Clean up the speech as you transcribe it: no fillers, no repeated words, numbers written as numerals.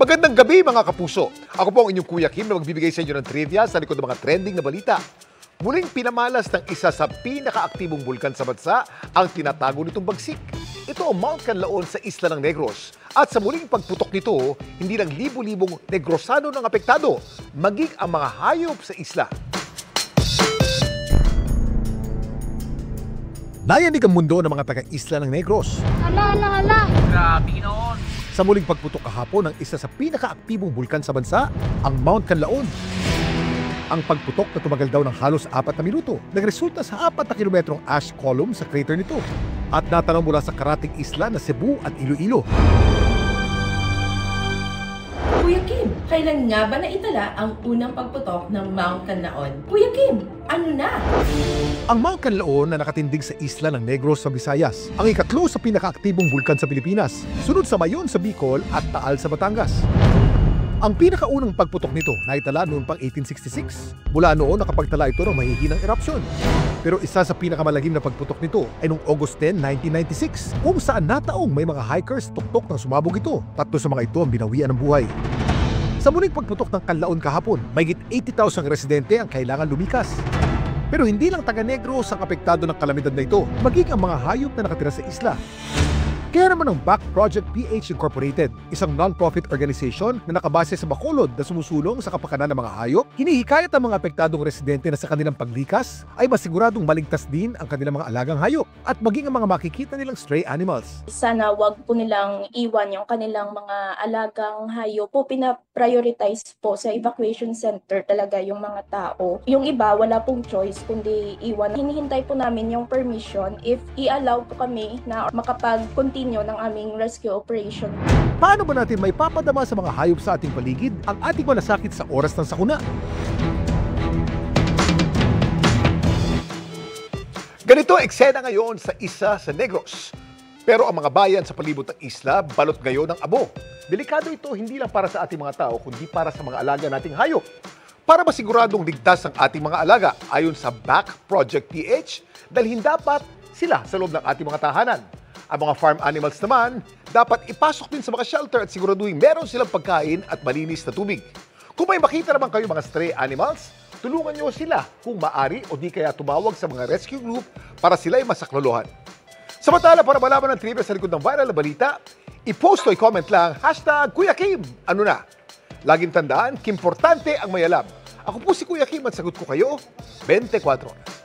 Magandang gabi mga kapuso. Ako po ang inyong Kuya Kim na magbibigay sa inyo ng trivia sa likod ng mga trending na balita. Muling pinamalas ng isa sa pinakaaktibong bulkan sa bansa ang tinatago nitong bagsik. Ito ang Mount Canlaon sa Isla ng Negros. At sa muling pagputok nito, hindi lang libo-libong Negrosano ng apektado, maging ang mga hayop sa isla. Nayanig ang mundo ng mga taga-Isla ng Negros. Hala! Grabe noon. Sa muling pagputok kahapon ng isa sa pinakaaktibong bulkan sa bansa, ang Mount Canlaon. Ang pagputok na tumagal daw ng halos 4 na minuto, nagresulta sa 4 na kilometrong ash column sa crater nito at natanaw mula sa karating isla na Cebu at Iloilo. Kuya Kim, kailan nga ba naitala ang unang pagputok ng Mount Canlaon? Kuya Kim, ano na? Ang Mount Canlaon na nakatindig sa isla ng Negros sa Visayas, ang ikatlo sa pinakaaktibong bulkan sa Pilipinas, sunod sa Mayon sa Bicol at Taal sa Batangas. Ang pinakaunang pagputok nito naitala noong pang 1866. Mula noon nakapagtala ito ng mahihinang erupsyon. Pero isa sa pinakamalagim na pagputok nito ay noong August 10, 1996, kung saan nataong may mga hikers tuktok nang sumabog ito. 3 sa mga ito ang binawian ng buhay. Sa muling pagputok ng Canlaon kahapon, mahigit 80,000 residente ang kailangan lumikas. Pero hindi lang taga-Negros ang apektado ng kalamidad na ito, maging ang mga hayop na nakatira sa isla. Kaya naman ang Back Project PH Incorporated, isang non-profit organization na nakabase sa Bacolod na sumusulong sa kapakanan ng mga hayop, hinihikayat ang mga apektadong residente na sa kanilang paglikas ay masiguradong maligtas din ang kanilang mga alagang hayop at maging ang mga makikita nilang stray animals. Sana wag po nilang iwan yung kanilang mga alagang hayop po. Pina-prioritize po sa evacuation center talaga yung mga tao. Yung iba wala pong choice kundi iwan. Hinihintay po namin yung permission if i-allow po kami na makapag-continue ng aming rescue operation. Paano ba natin may papadama sa mga hayop sa ating paligid ang ating malasakit sa oras ng sakuna? Ganito ang eksena ngayon sa isa sa Negros. Pero ang mga bayan sa palibot ng isla, balot ngayon ng abo. Delikado ito hindi lang para sa ating mga tao, kundi para sa mga alaga nating hayop. Para masiguradong ligtas ang ating mga alaga, ayon sa Back Project PH, dalhin dapat sila sa loob ng ating mga tahanan. Ang mga farm animals naman, dapat ipasok din sa mga shelter at siguraduhin meron silang pagkain at malinis na tubig. Kung may makita naman kayo mga stray animals, tulungan nyo sila kung maaari o di kaya tumawag sa mga rescue group para sila ay masaklolohan. Samantala, para malaman ng trivia sa likod ng viral na balita, i-post o i-comment lang #Kuya Kim. Ano na? Laging tandaan, kimportante ang may alam. Ako po si Kuya Kim at sagot ko kayo 24 oras.